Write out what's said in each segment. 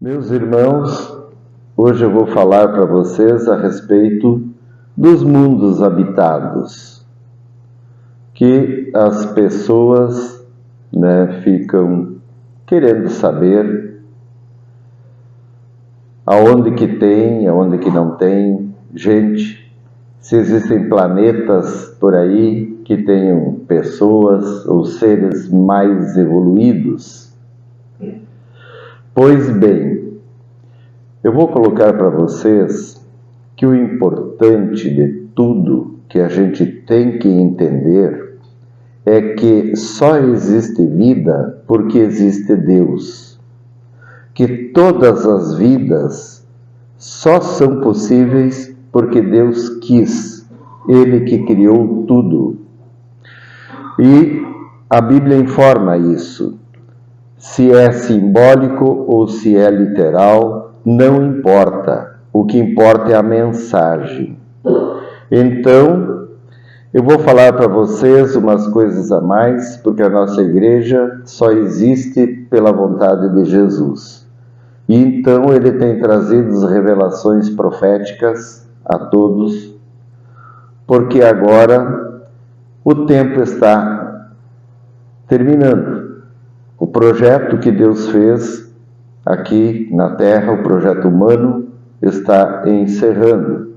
Meus irmãos, hoje eu vou falar para vocês a respeito dos mundos habitados, que as pessoas ficam querendo saber aonde que tem, aonde que não tem gente, se existem planetas por aí que tenham pessoas ou seres mais evoluídos. Pois bem, eu vou colocar para vocês que o importante de tudo que a gente tem que entender é que só existe vida porque existe Deus. Que todas as vidas só são possíveis porque Deus quis, Ele que criou tudo. E a Bíblia informa isso. Se é simbólico ou se é literal, não importa. O que importa é a mensagem. Então, eu vou falar para vocês umas coisas a mais, porque a nossa igreja só existe pela vontade de Jesus. E então ele tem trazido revelações proféticas a todos, porque agora o tempo está terminando. O projeto que Deus fez aqui na Terra, o projeto humano, está encerrando.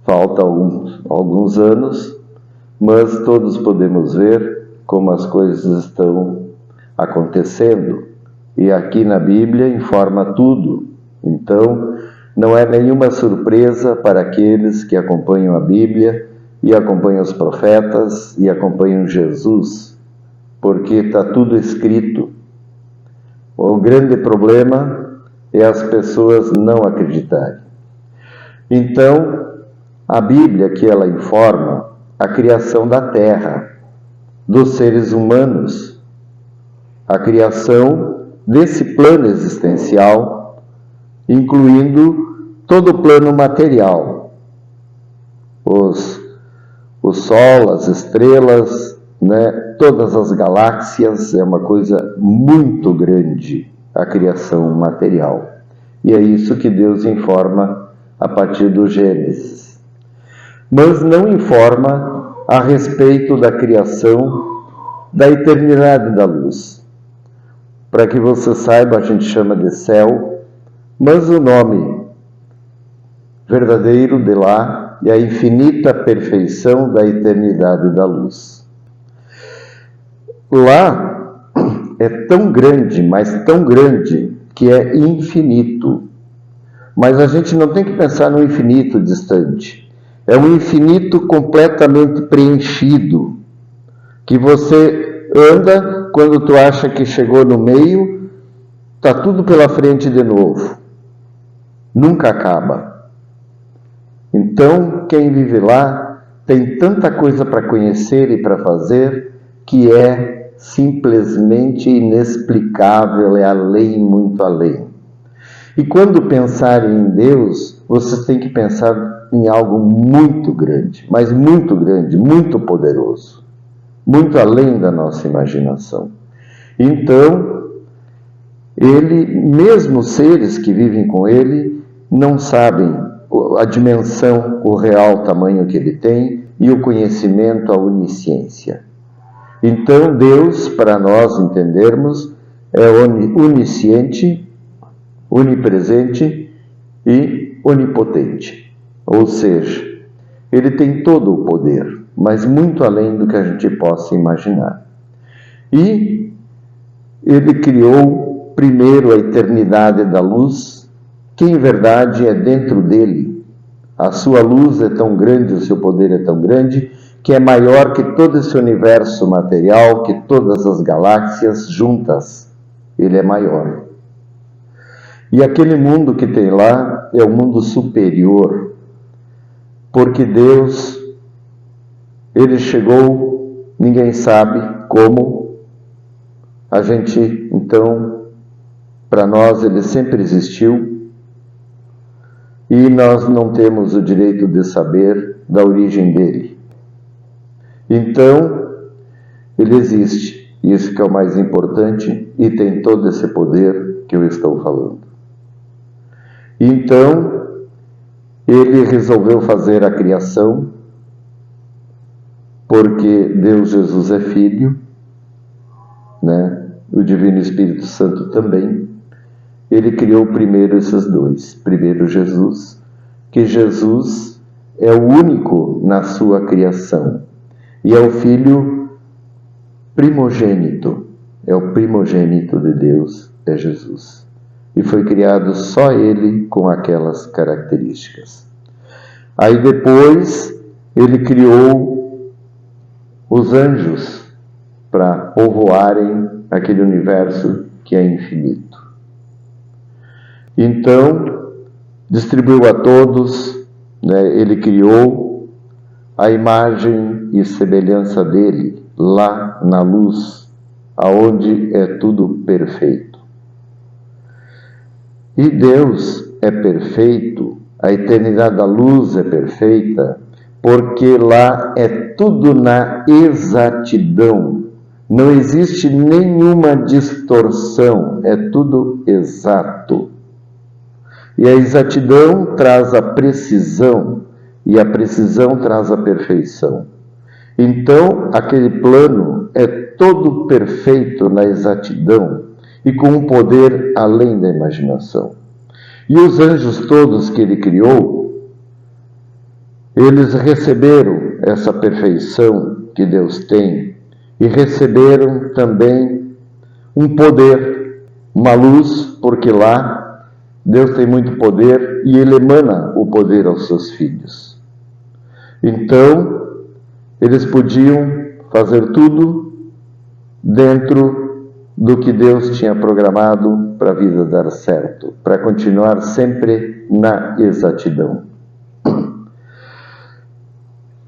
Falta alguns anos, mas todos podemos ver como as coisas estão acontecendo. E aqui na Bíblia informa tudo. Então, não é nenhuma surpresa para aqueles que acompanham a Bíblia e acompanham os profetas e acompanham Jesus, porque está tudo escrito. O grande problema é as pessoas não acreditarem. Então, a Bíblia que ela informa a criação da Terra, dos seres humanos, a criação desse plano existencial, incluindo todo o plano material, o Sol, as estrelas, todas as galáxias, é uma coisa muito grande a criação material. E é isso que Deus informa a partir do Gênesis. Mas não informa a respeito da criação da eternidade da luz. Para que você saiba, a gente chama de céu, mas o nome verdadeiro de lá é a infinita perfeição da eternidade da luz. Lá é tão grande, mas tão grande, que é infinito. Mas a gente não tem que pensar no infinito distante. É um infinito completamente preenchido, que você anda, quando tu acha que chegou no meio, está tudo pela frente de novo. Nunca acaba. Então, quem vive lá tem tanta coisa para conhecer e para fazer, que é simplesmente inexplicável, é além, muito além. E quando pensarem em Deus, vocês têm que pensar em algo muito grande, mas muito grande, muito poderoso, muito além da nossa imaginação. Então, ele, mesmo os seres que vivem com ele, não sabem a dimensão, o real tamanho que ele tem e o conhecimento, a onisciência. Então, Deus, para nós entendermos, é onisciente, onipresente e onipotente. Ou seja, ele tem todo o poder, mas muito além do que a gente possa imaginar. E ele criou primeiro a eternidade da luz, que em verdade é dentro dele. A sua luz é tão grande, o seu poder é tão grande, que é maior que todo esse universo material, que todas as galáxias juntas. Ele é maior. E aquele mundo que tem lá é o mundo superior, porque Deus, ele chegou, ninguém sabe como. A gente, então, para nós, ele sempre existiu, e nós não temos o direito de saber da origem dele. Então, ele existe. Isso que é o mais importante e tem todo esse poder que eu estou falando. Então, ele resolveu fazer a criação, porque Deus Jesus é Filho, né? O Divino Espírito Santo também. Ele criou primeiro esses dois. Primeiro Jesus, que Jesus é o único na sua criação. E é o Filho primogênito. É o primogênito de Deus, é Jesus. E foi criado só ele com aquelas características. Aí depois ele criou os anjos para povoarem aquele universo que é infinito. Então, distribuiu a todos, né? Ele criou a imagem e semelhança dele lá na luz, aonde é tudo perfeito. E Deus é perfeito, a eternidade da luz é perfeita, porque lá é tudo na exatidão. Não existe nenhuma distorção, é tudo exato. E a exatidão traz a precisão, e a precisão traz a perfeição. Então, aquele plano é todo perfeito na exatidão e com um poder além da imaginação. E os anjos todos que ele criou, eles receberam essa perfeição que Deus tem e receberam também um poder, uma luz, porque lá Deus tem muito poder e ele emana o poder aos seus filhos. Então, eles podiam fazer tudo dentro do que Deus tinha programado para a vida dar certo, para continuar sempre na exatidão.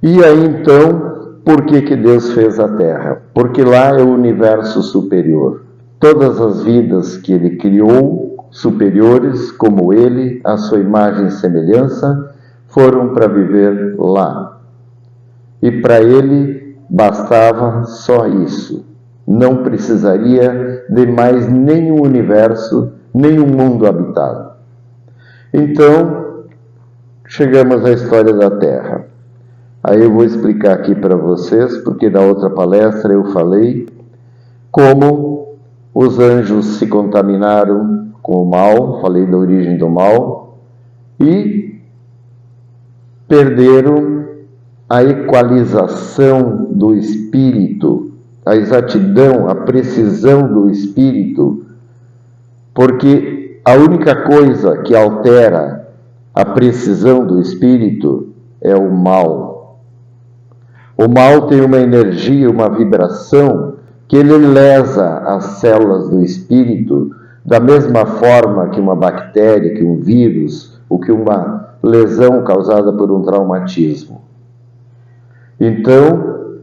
E aí então, por que Deus fez a Terra? Porque lá é o universo superior. Todas as vidas que ele criou, superiores como ele, a sua imagem e semelhança, foram para viver lá. E para ele bastava só isso. Não precisaria de mais nenhum universo, nenhum mundo habitado. Então, chegamos à história da Terra. Aí eu vou explicar aqui para vocês, porque na outra palestra eu falei como os anjos se contaminaram com o mal, falei da origem do mal, e perderam a equalização do espírito, a exatidão, a precisão do espírito, porque a única coisa que altera a precisão do espírito é o mal. O mal tem uma energia, uma vibração que ele lesa as células do espírito da mesma forma que uma bactéria, que um vírus, ou que uma lesão causada por um traumatismo. Então,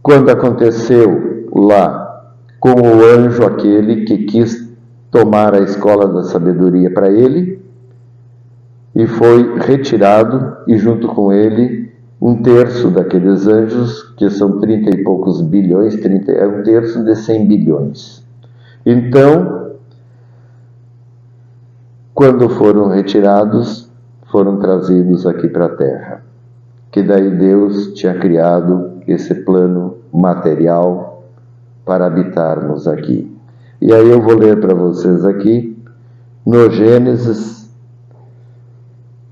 quando aconteceu lá com o anjo aquele que quis tomar a escola da sabedoria para ele, e foi retirado, e junto com ele, 1/3 daqueles anjos, que são 30 e poucos bilhões, é 1/3 de 100 bilhões. Então, quando foram retirados, foram trazidos aqui para a Terra. Que daí Deus tinha criado esse plano material para habitarmos aqui. E aí eu vou ler para vocês aqui, no Gênesis,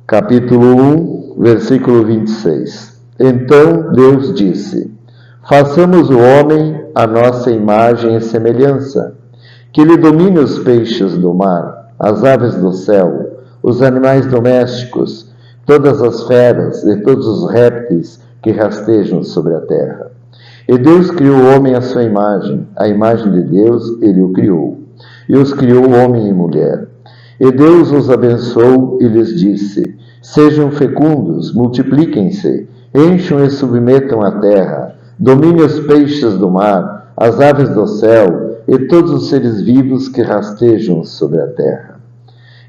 capítulo 1, versículo 26. Então Deus disse: façamos o homem à nossa imagem e semelhança, que lhe domine os peixes do mar, as aves do céu, os animais domésticos, todas as feras e todos os répteis que rastejam sobre a terra. E Deus criou o homem à sua imagem, a imagem de Deus ele o criou, e os criou homem e mulher. E Deus os abençoou e lhes disse: sejam fecundos, multipliquem-se, encham e submetam a terra, dominem os peixes do mar, as aves do céu e todos os seres vivos que rastejam sobre a terra.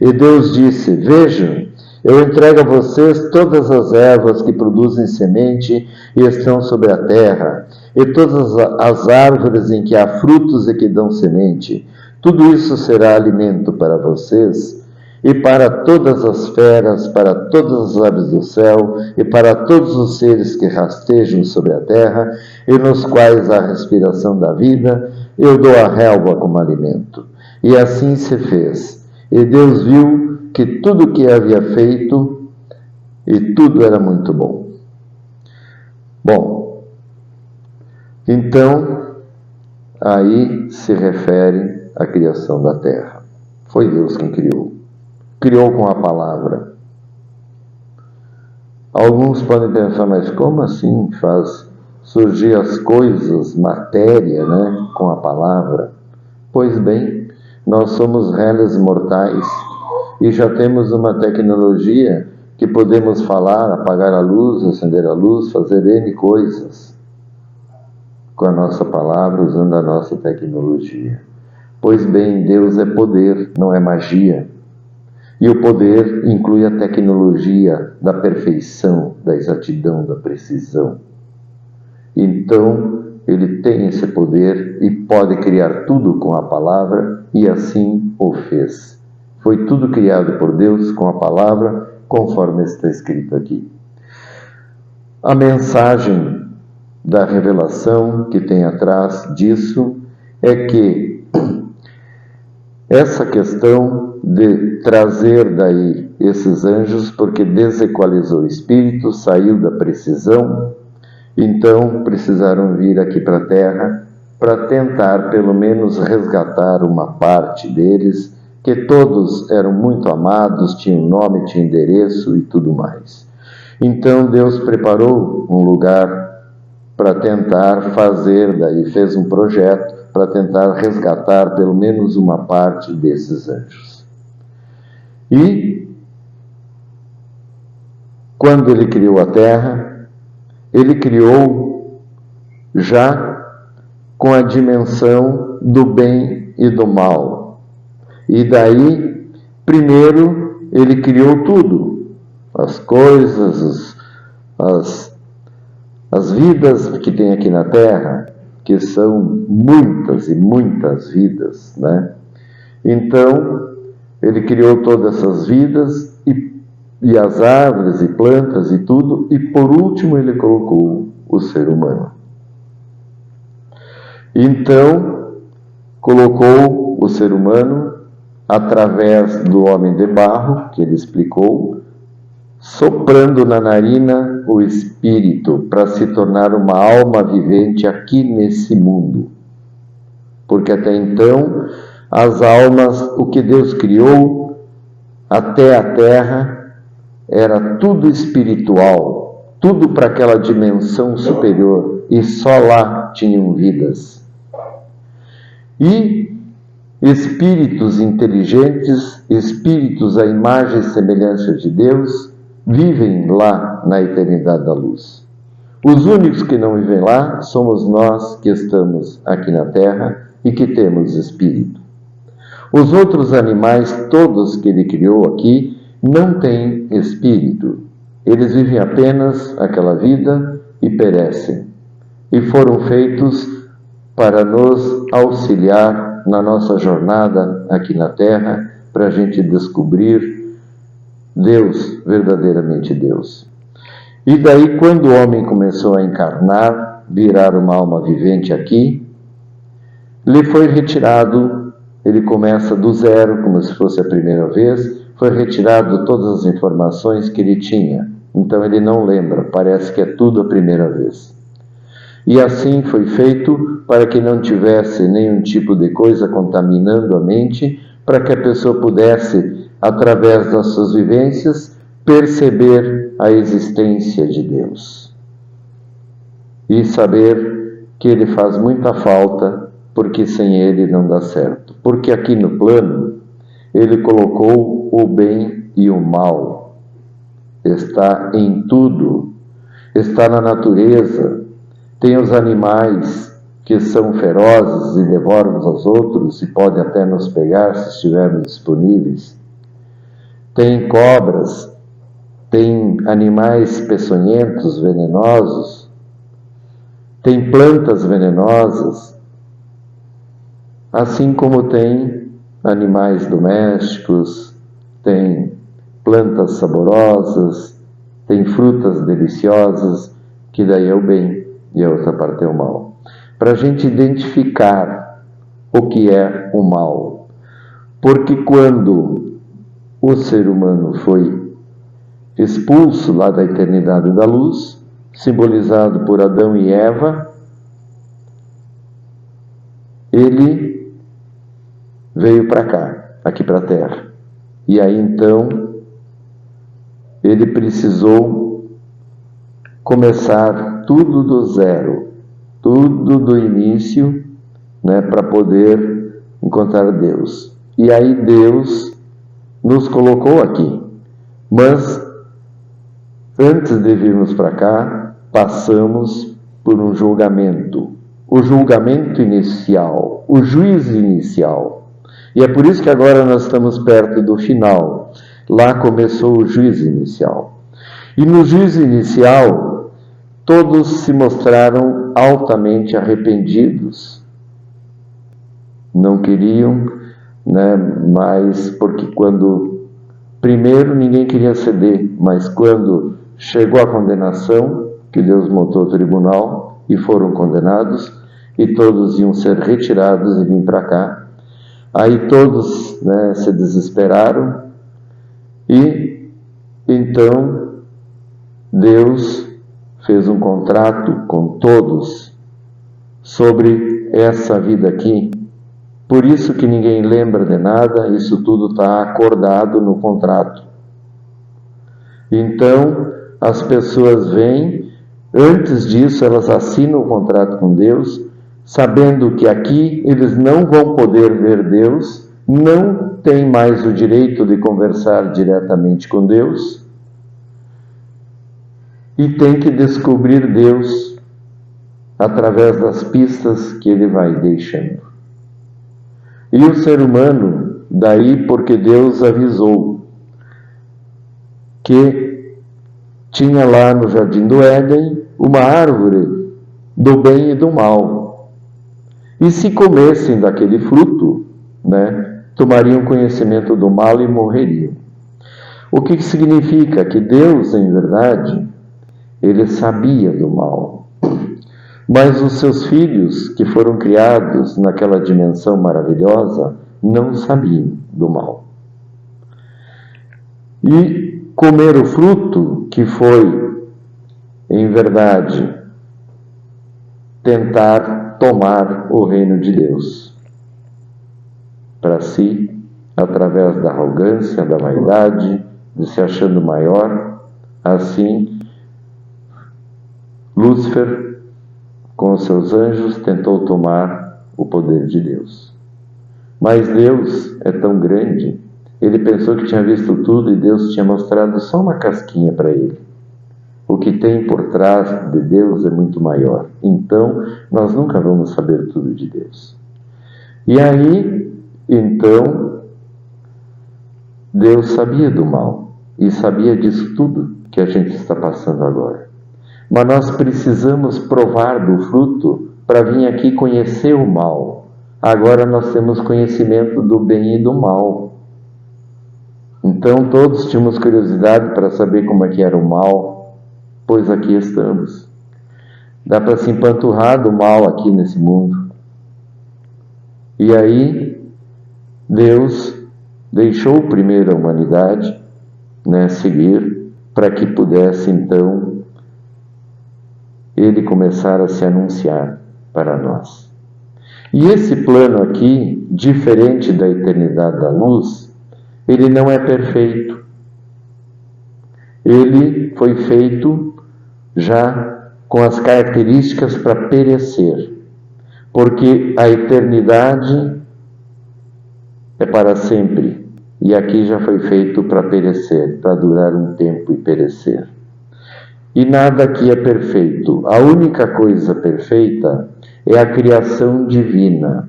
E Deus disse: vejam, Eu entrego a vocês todas as ervas que produzem semente e estão sobre a terra, e todas as árvores em que há frutos e que dão semente. Tudo isso será alimento para vocês e para todas as feras, para todas as aves do céu e para todos os seres que rastejam sobre a terra e nos quais há respiração da vida, eu dou a relva como alimento. E assim se fez. E Deus viu que tudo o que havia feito, e tudo era muito bom. Bom, então, aí se refere à criação da terra. Foi Deus quem criou. Criou com a palavra. Alguns podem pensar, mas como assim faz surgir as coisas, matéria, né, com a palavra? Pois bem, nós somos réis mortais e já temos uma tecnologia que podemos falar, apagar a luz, acender a luz, fazer N coisas com a nossa palavra, usando a nossa tecnologia. Pois bem, Deus é poder, não é magia. E o poder inclui a tecnologia da perfeição, da exatidão, da precisão. Então, ele tem esse poder e pode criar tudo com a palavra, e assim o fez. Foi tudo criado por Deus com a palavra, conforme está escrito aqui. A mensagem da revelação que tem atrás disso é que essa questão de trazer daí esses anjos, porque desequalizou o espírito, saiu da precisão, então precisaram vir aqui para a Terra para tentar pelo menos resgatar uma parte deles, que todos eram muito amados, tinham nome, tinham endereço e tudo mais. Então Deus preparou um lugar para tentar fazer, daí fez um projeto para tentar resgatar pelo menos uma parte desses anjos. E quando ele criou a Terra, ele criou já com a dimensão do bem e do mal. E daí, primeiro, ele criou tudo, as coisas, as vidas que tem aqui na Terra, que são muitas e muitas vidas, né? Então, ele criou todas essas vidas e as árvores e plantas e tudo, e por último ele colocou o ser humano. Então, colocou o ser humano através do homem de barro, que ele explicou, soprando na narina o espírito para se tornar uma alma vivente aqui nesse mundo. Porque até então, as almas, o que Deus criou até a terra, era tudo espiritual, tudo para aquela dimensão superior, e só lá tinham vidas. E espíritos inteligentes, espíritos à imagem e semelhança de Deus, vivem lá na eternidade da luz. Os únicos que não vivem lá somos nós que estamos aqui na Terra e que temos espírito. Os outros animais, todos que ele criou aqui, não têm espírito. Eles vivem apenas aquela vida e perecem. E foram feitos para nos auxiliar na nossa jornada aqui na Terra, para a gente descobrir Deus, verdadeiramente Deus. E daí, quando o homem começou a encarnar, virar uma alma vivente aqui, lhe foi retirado, ele começa do zero, como se fosse a primeira vez, foi retirado todas as informações que ele tinha. Então ele não lembra, parece que é tudo a primeira vez. E assim foi feito para que não tivesse nenhum tipo de coisa contaminando a mente, para que a pessoa pudesse, através das suas vivências, perceber a existência de Deus. E saber que ele faz muita falta, porque sem ele não dá certo. Porque aqui no plano, ele colocou o bem e o mal. Está em tudo. Está na natureza. Tem os animais que são ferozes e devoram uns aos outros e podem até nos pegar se estivermos disponíveis. Tem cobras tem animais peçonhentos, venenosos, tem plantas venenosas, assim como tem animais domésticos, tem plantas saborosas, tem frutas deliciosas, que daí é o bem e a outra parte é o mal. Para a gente identificar o que é o mal. Porque quando o ser humano foi expulso lá da eternidade da luz, simbolizado por Adão e Eva, ele veio para cá, aqui para a Terra. E aí então ele precisou começar tudo do zero, tudo do início, né, para poder encontrar Deus. E aí Deus nos colocou aqui. Mas antes de virmos para cá, passamos por um julgamento. O julgamento inicial, o juízo inicial. E é por isso que agora nós estamos perto do final. Lá começou o juízo inicial. E no juízo inicial, todos se mostraram altamente arrependidos. Não queriam, né, mas porque primeiro ninguém queria ceder, mas quando chegou a condenação, que Deus montou o tribunal e foram condenados, e todos iam ser retirados e vir para cá. Aí todos, né, se desesperaram e então Deus fez um contrato com todos sobre essa vida aqui. Por isso que ninguém lembra de nada, isso tudo está acordado no contrato. Então, as pessoas vêm, antes disso elas assinam o contrato com Deus, sabendo que aqui eles não vão poder ver Deus, não têm mais o direito de conversar diretamente com Deus, e tem que descobrir Deus através das pistas que Ele vai deixando. E o ser humano, daí porque Deus avisou que tinha lá no Jardim do Éden uma árvore do bem e do mal. E se comessem daquele fruto, né, tomariam conhecimento do mal e morreriam. O que significa? Que Deus, em verdade, Ele sabia do mal. Mas os seus filhos, que foram criados naquela dimensão maravilhosa, não sabiam do mal. E comer o fruto, que foi, em verdade, tentar tomar o reino de Deus para si, através da arrogância, da vaidade, de se achando maior. Assim, Lúcifer, com os seus anjos, tentou tomar o poder de Deus. Mas Deus é tão grande, ele pensou que tinha visto tudo e Deus tinha mostrado só uma casquinha para ele. O que tem por trás de Deus é muito maior. Então, nós nunca vamos saber tudo de Deus. E aí, então, Deus sabia do mal e sabia disso tudo que a gente está passando agora. Mas nós precisamos provar do fruto para vir aqui conhecer o mal. Agora nós temos conhecimento do bem e do mal. Então todos tínhamos curiosidade para saber como é que era o mal, pois aqui estamos. Dá para se empanturrar do mal aqui nesse mundo. E aí Deus deixou primeiro a humanidade, né, seguir, para que pudesse então Ele começar a se anunciar para nós. E esse plano aqui, diferente da eternidade da luz, ele não é perfeito. Ele foi feito já com as características para perecer. Porque a eternidade é para sempre. E aqui já foi feito para perecer, para durar um tempo e perecer. E nada aqui é perfeito. A única coisa perfeita é a criação divina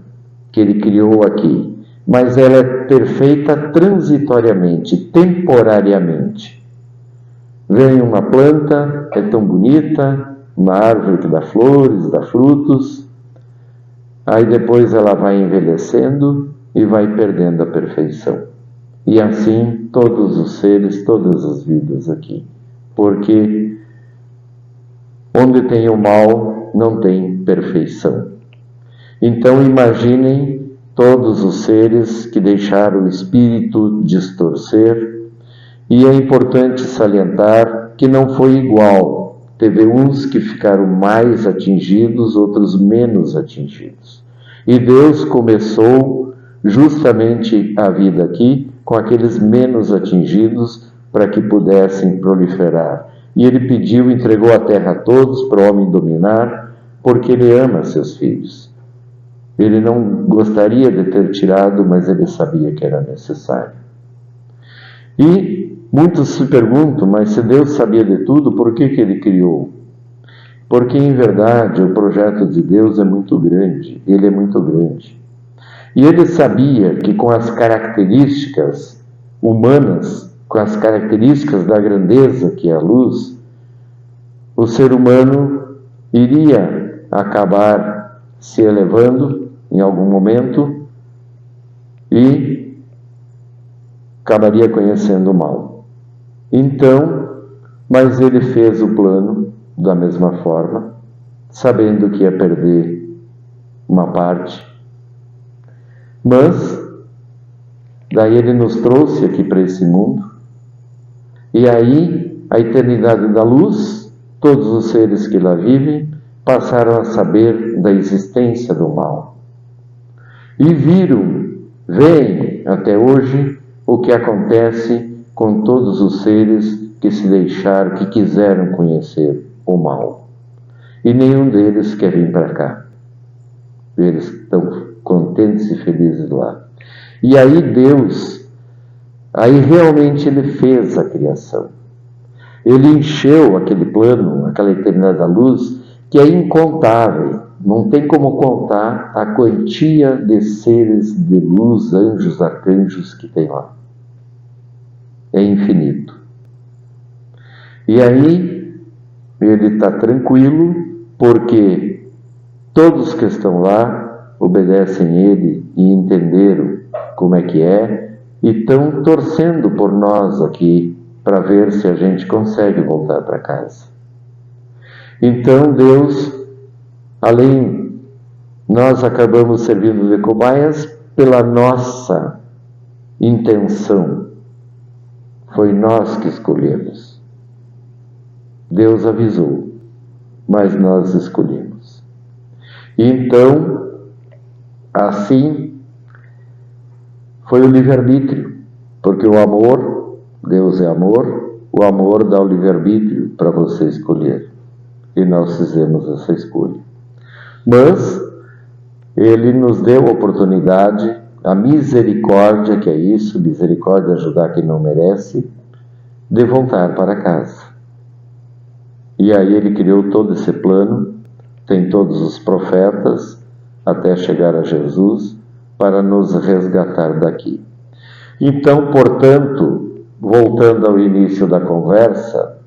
que Ele criou aqui. Mas ela é perfeita transitoriamente, temporariamente. Vem uma planta, é tão bonita, uma árvore que dá flores, dá frutos, aí depois ela vai envelhecendo e vai perdendo a perfeição. E assim todos os seres, todas as vidas aqui. Porque onde tem o mal, não tem perfeição. Então imaginem todos os seres que deixaram o espírito distorcer, e é importante salientar que não foi igual. Teve uns que ficaram mais atingidos, outros menos atingidos. E Deus começou justamente a vida aqui com aqueles menos atingidos para que pudessem proliferar. E Ele pediu, entregou a terra a todos para o homem dominar, porque Ele ama seus filhos. Ele não gostaria de ter tirado, mas Ele sabia que era necessário. E muitos se perguntam, mas se Deus sabia de tudo, por que Ele criou? Porque, em verdade, o projeto de Deus é muito grande, Ele é muito grande. E Ele sabia que com as características humanas, com as características da grandeza que é a luz, o ser humano iria acabar se elevando em algum momento e acabaria conhecendo o mal. Então, mas Ele fez o plano da mesma forma, sabendo que ia perder uma parte. Mas, daí Ele nos trouxe aqui para esse mundo, e aí, a eternidade da luz, todos os seres que lá vivem, passaram a saber da existência do mal. E veem até hoje o que acontece com todos os seres que se deixaram, que quiseram conhecer o mal. E nenhum deles quer vir para cá. Eles estão contentes e felizes lá. E aí Deus, aí realmente Ele fez a criação. Ele encheu aquele plano, aquela eternidade da luz, que é incontável. Não tem como contar a quantia de seres de luz, anjos, arcanjos que tem lá. É infinito. E aí, Ele está tranquilo, porque todos que estão lá obedecem Ele e entenderam como é que é, e estão torcendo por nós aqui, para ver se a gente consegue voltar para casa. Então Deus, nós acabamos servindo de cobaias pela nossa intenção. Foi nós que escolhemos. Deus avisou, mas nós escolhemos. Então, assim, foi o livre-arbítrio, porque o amor, Deus é amor, o amor dá o livre-arbítrio para você escolher. E nós fizemos essa escolha. Mas Ele nos deu a oportunidade, a misericórdia, que é isso, misericórdia é ajudar quem não merece, de voltar para casa. E aí Ele criou todo esse plano, tem todos os profetas, até chegar a Jesus, para nos resgatar daqui. Então, portanto, voltando ao início da conversa,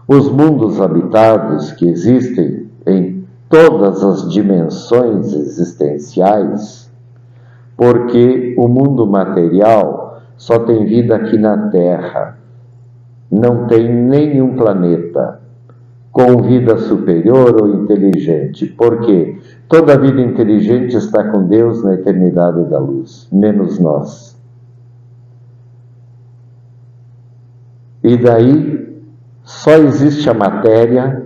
os mundos habitados que existem em todas as dimensões existenciais, porque o mundo material só tem vida aqui na Terra, não tem nenhum planeta com vida superior ou inteligente, porque toda vida inteligente está com Deus na eternidade da luz, menos nós. E daí só existe a matéria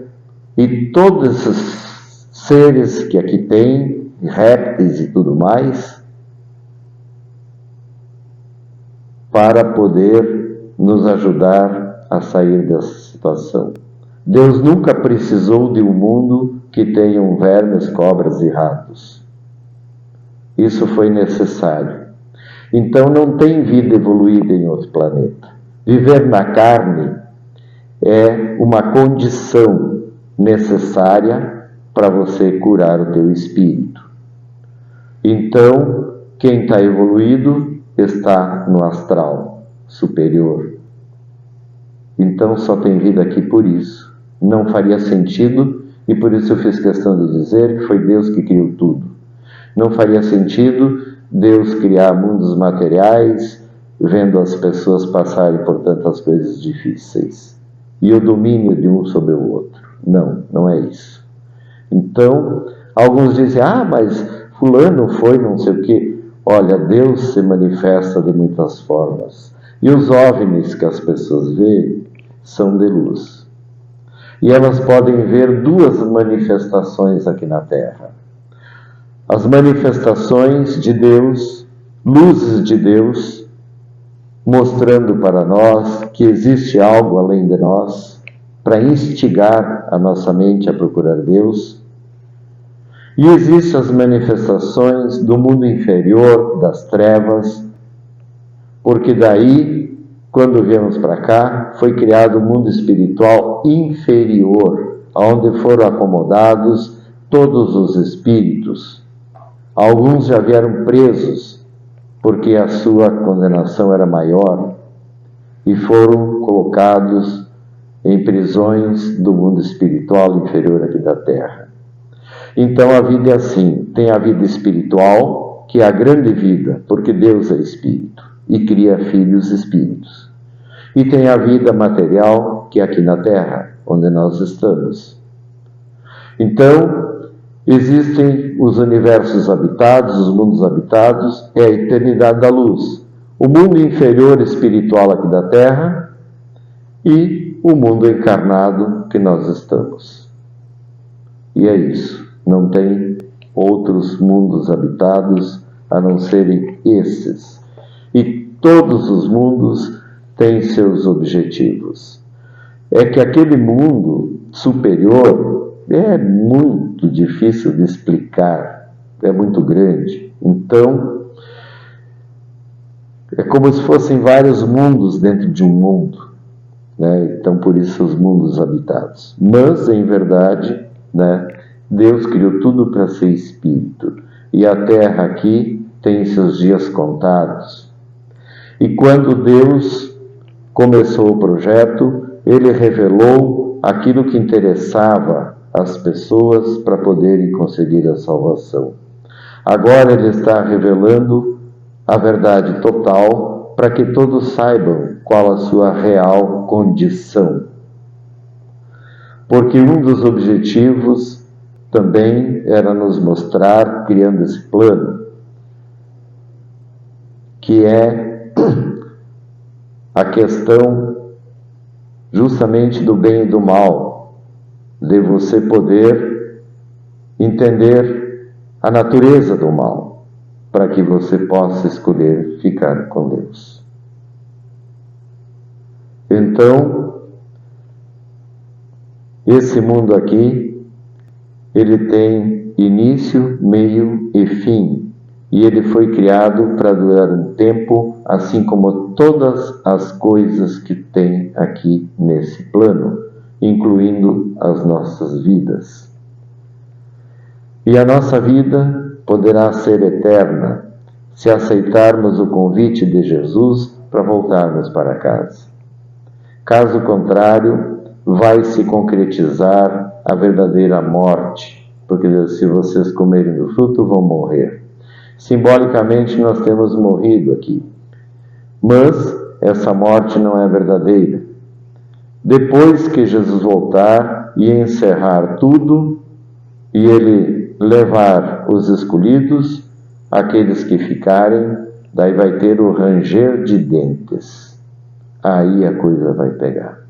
e todos esses seres que aqui tem, répteis e tudo mais, para poder nos ajudar a sair dessa situação. Deus nunca precisou de um mundo que tenham vermes, cobras e ratos. Isso foi necessário. Então não tem vida evoluída em outro planeta. Viver na carne é uma condição necessária para você curar o teu espírito. Então, quem está evoluído está no astral superior. Então só tem vida aqui por isso. Não faria sentido, e por isso eu fiz questão de dizer que foi Deus que criou tudo. Não faria sentido Deus criar mundos materiais, vendo as pessoas passarem por tantas coisas difíceis. E o domínio de um sobre o outro. Não, não é isso. Então, alguns dizem, mas fulano foi não sei o quê. Olha, Deus se manifesta de muitas formas. E os OVNIs que as pessoas veem são de luz. E elas podem ver duas manifestações aqui na Terra. As manifestações de Deus, luzes de Deus, mostrando para nós que existe algo além de nós, para instigar a nossa mente a procurar Deus. E existem as manifestações do mundo inferior, das trevas, porque daí, quando viemos para cá, foi criado um mundo espiritual inferior, onde foram acomodados todos os espíritos. Alguns já vieram presos, porque a sua condenação era maior, e foram colocados em prisões do mundo espiritual inferior aqui da Terra. Então a vida é assim, tem a vida espiritual, que é a grande vida, porque Deus é espírito e cria filhos espíritos. E tem a vida material, que é aqui na Terra, onde nós estamos. Então, existem os universos habitados, os mundos habitados, é a eternidade da luz. O mundo inferior espiritual aqui da Terra e o mundo encarnado que nós estamos. E é isso. Não tem outros mundos habitados a não serem esses. E todos os mundos têm seus objetivos. É que aquele mundo superior é muito difícil de explicar, é muito grande. Então, é como se fossem vários mundos dentro de um mundo, né? Então, por isso os mundos habitados. Mas, em verdade, né, Deus criou tudo para ser espírito. E a Terra aqui tem seus dias contados. E quando Deus começou o projeto, Ele revelou aquilo que interessava as pessoas para poderem conseguir a salvação. Agora Ele está revelando a verdade total para que todos saibam qual a sua real condição. Porque um dos objetivos também era nos mostrar, criando esse plano, que é a questão justamente do bem e do mal, de você poder entender a natureza do mal, para que você possa escolher ficar com Deus. Então, esse mundo aqui, ele tem início, meio e fim. E ele foi criado para durar um tempo, assim como todas as coisas que tem aqui nesse plano, incluindo as nossas vidas. E a nossa vida poderá ser eterna se aceitarmos o convite de Jesus para voltarmos para casa. Caso contrário, vai se concretizar a verdadeira morte, porque se vocês comerem do fruto, vão morrer. Simbolicamente, nós temos morrido aqui, mas essa morte não é verdadeira. Depois que Jesus voltar e encerrar tudo, e Ele levar os escolhidos, aqueles que ficarem, daí vai ter o ranger de dentes. Aí a coisa vai pegar.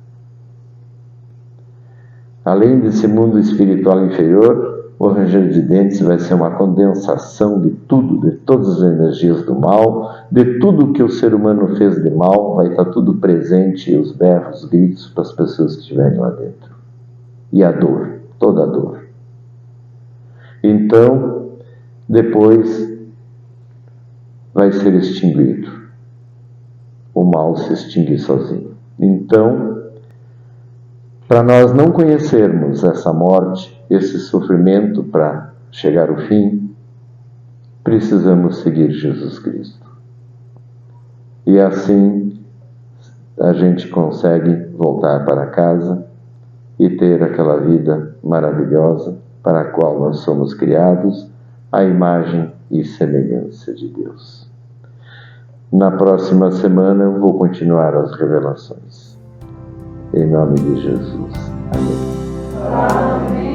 Além desse mundo espiritual inferior, o ranger de dentes vai ser uma condensação de tudo, de todas as energias do mal, de tudo que o ser humano fez de mal, vai estar tudo presente, e os berros, os gritos para as pessoas que estiverem lá dentro. E a dor, toda a dor. Então, depois vai ser extinguido. O mal se extingue sozinho. Então, para nós não conhecermos essa morte, esse sofrimento para chegar ao fim, precisamos seguir Jesus Cristo. E assim a gente consegue voltar para casa e ter aquela vida maravilhosa para a qual nós somos criados, à imagem e semelhança de Deus. Na próxima semana eu vou continuar as revelações. Em nome de Jesus. Amém. Amém.